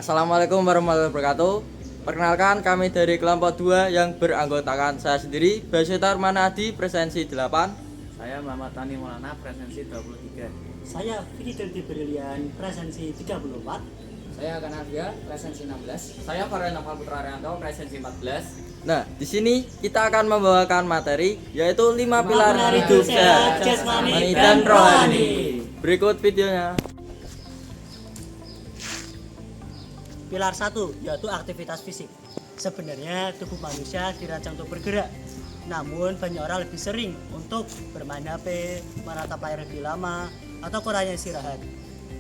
Assalamualaikum warahmatullahi wabarakatuh. Perkenalkan kami dari kelompok 2 yang beranggotakan saya sendiri, Basyetar Manadi, presensi 8. Saya Muhammad Tani Maulana, presensi 23. Saya Vicky Delti Brilian, presensi 34. Saya Kanavia, presensi 16. Saya Farhan Noval Putra Arianto, presensi 14. Nah, di sini kita akan membawakan materi yaitu 5 pilar hidup sehat, jasmani dan rohani. Berikut videonya. Pilar 1 yaitu aktivitas fisik. Sebenarnya tubuh manusia dirancang untuk bergerak. Namun banyak orang lebih sering untuk bermain HP, menatap layar lebih lama, atau kurangnya istirahat.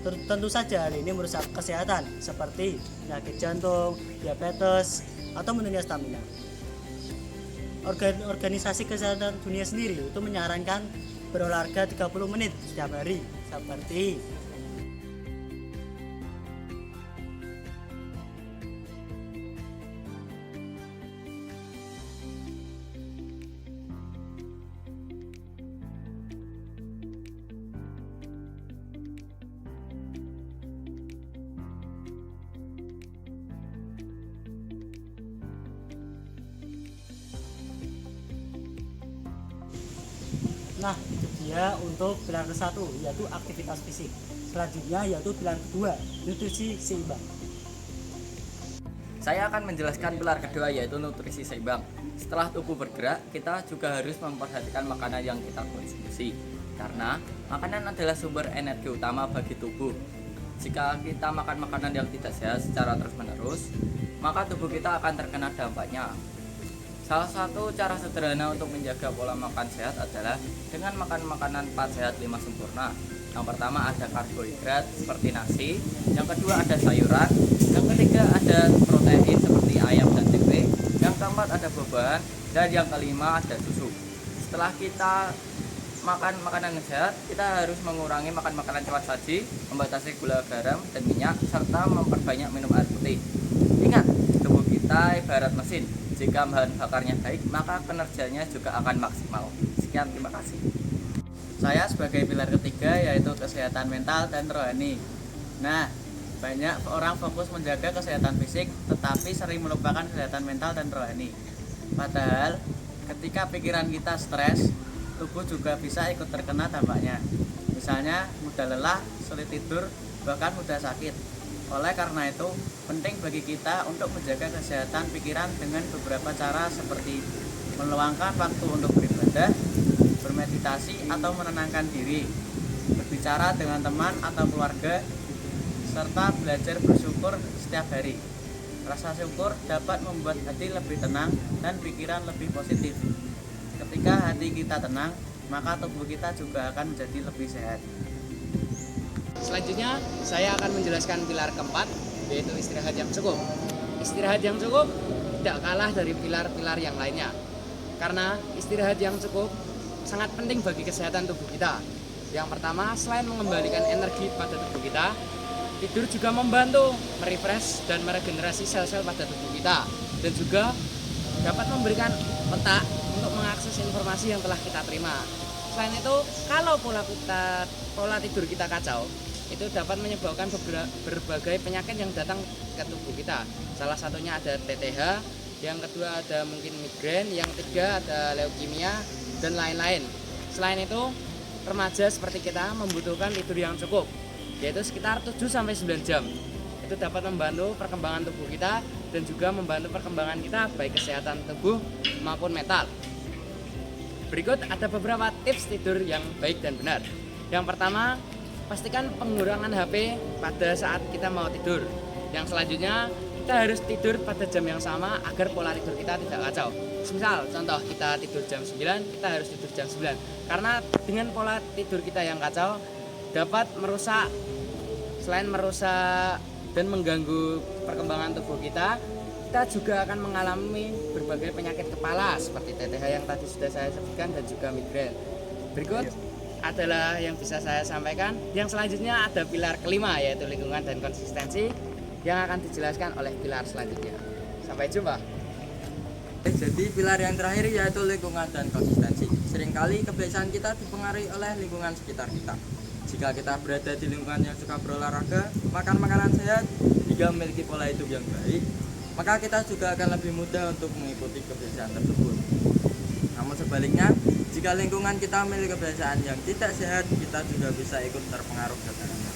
Tentu saja hal ini merusak kesehatan seperti penyakit jantung, diabetes, atau menurunnya stamina. Organisasi Kesehatan Dunia sendiri itu menyarankan berolahraga 30 menit setiap hari seperti Nah, itu dia untuk pilar ke-1 yaitu aktivitas fisik. Selanjutnya yaitu pilar kedua, nutrisi seimbang. Saya akan menjelaskan pilar kedua yaitu nutrisi seimbang. Setelah tubuh bergerak, kita juga harus memperhatikan makanan yang kita konsumsi. Karena makanan adalah sumber energi utama bagi tubuh. Jika kita makan makanan yang tidak sehat secara terus-menerus, maka tubuh kita akan terkena dampaknya. Salah satu cara sederhana untuk menjaga pola makan sehat adalah dengan makan makanan 4 sehat 5 sempurna. Yang pertama ada karbohidrat seperti nasi, yang kedua ada sayuran, yang ketiga ada protein seperti ayam dan tempe, yang keempat ada buah-buahan, dan yang kelima ada susu. Setelah kita makan makanan yang sehat, kita harus mengurangi makan makanan cepat saji, membatasi gula, garam, dan minyak, serta memperbanyak minum air putih. Ingat, tubuh kita ibarat mesin. Jika bahan bakarnya baik, maka kinerjanya juga akan maksimal. Sekian, terima kasih. Saya sebagai pilar ketiga yaitu kesehatan mental dan rohani. Nah, banyak orang fokus menjaga kesehatan fisik tetapi sering melupakan kesehatan mental dan rohani. Padahal ketika pikiran kita stres, tubuh juga bisa ikut terkena dampaknya. Misalnya mudah lelah, sulit tidur, bahkan mudah sakit. Oleh karena itu, penting bagi kita untuk menjaga kesehatan pikiran dengan beberapa cara seperti meluangkan waktu untuk beribadah, bermeditasi atau menenangkan diri, berbicara dengan teman atau keluarga, serta belajar bersyukur setiap hari. Rasa syukur dapat membuat hati lebih tenang dan pikiran lebih positif. Ketika hati kita tenang, maka tubuh kita juga akan menjadi lebih sehat. Selanjutnya, saya akan menjelaskan pilar keempat, yaitu istirahat yang cukup. Istirahat yang cukup tidak kalah dari pilar-pilar yang lainnya. Karena istirahat yang cukup sangat penting bagi kesehatan tubuh kita. Yang pertama, selain mengembalikan energi pada tubuh kita, tidur juga membantu merefresh dan meregenerasi sel-sel pada tubuh kita. Dan juga dapat memberikan otak untuk mengakses informasi yang telah kita terima. Selain itu, kalau pola tidur kita kacau, itu dapat menyebabkan berbagai penyakit yang datang ke tubuh kita. Salah satunya ada TTH, yang kedua ada mungkin migrain, yang ketiga ada leukemia, dan lain-lain. Selain itu, remaja seperti kita membutuhkan tidur yang cukup, yaitu sekitar 7-9 jam. Itu dapat membantu perkembangan tubuh kita dan juga membantu perkembangan kita baik kesehatan tubuh maupun mental. Berikut ada beberapa tips tidur yang baik dan benar. Yang pertama, pastikan pengurangan HP pada saat kita mau tidur. Yang selanjutnya, kita harus tidur pada jam yang sama agar pola tidur kita tidak kacau. Misal, contoh kita tidur jam 9, kita harus tidur jam 9. Karena dengan pola tidur kita yang kacau, dapat selain merusak dan mengganggu perkembangan tubuh kita juga akan mengalami berbagai penyakit kepala seperti TTH yang tadi sudah saya sebutkan dan juga migrain. Berikut adalah yang bisa saya sampaikan. Yang selanjutnya ada pilar kelima yaitu lingkungan dan konsistensi yang akan dijelaskan oleh pilar selanjutnya. Sampai jumpa. Jadi pilar yang terakhir yaitu lingkungan dan konsistensi. Seringkali kebiasaan kita dipengaruhi oleh lingkungan sekitar kita. Jika kita berada di lingkungan yang suka berolahraga, makan makanan sehat, hingga memiliki pola hidup yang baik, maka kita juga akan lebih mudah untuk mengikuti kebiasaan tersebut. Namun sebaliknya, jika lingkungan kita memiliki kebiasaan yang tidak sehat, kita juga bisa ikut terpengaruh ke dalamnya.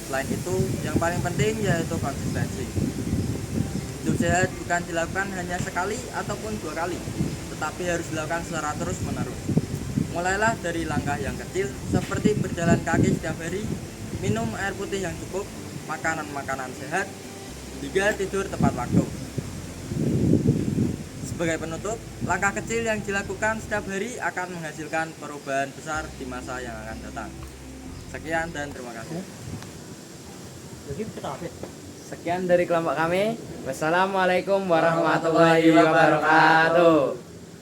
Selain itu, yang paling penting yaitu konsistensi. Hidup sehat bukan dilakukan hanya sekali ataupun 2 kali, tetapi harus dilakukan secara terus-menerus. Mulailah dari langkah yang kecil, seperti berjalan kaki setiap hari, minum air putih yang cukup, makanan-makanan sehat, hingga tidur tepat waktu. Sebagai penutup, langkah kecil yang dilakukan setiap hari akan menghasilkan perubahan besar di masa yang akan datang. Sekian dan terima kasih. Jadi kita apa? Sekian dari kelompok kami. Wassalamualaikum warahmatullahi wabarakatuh.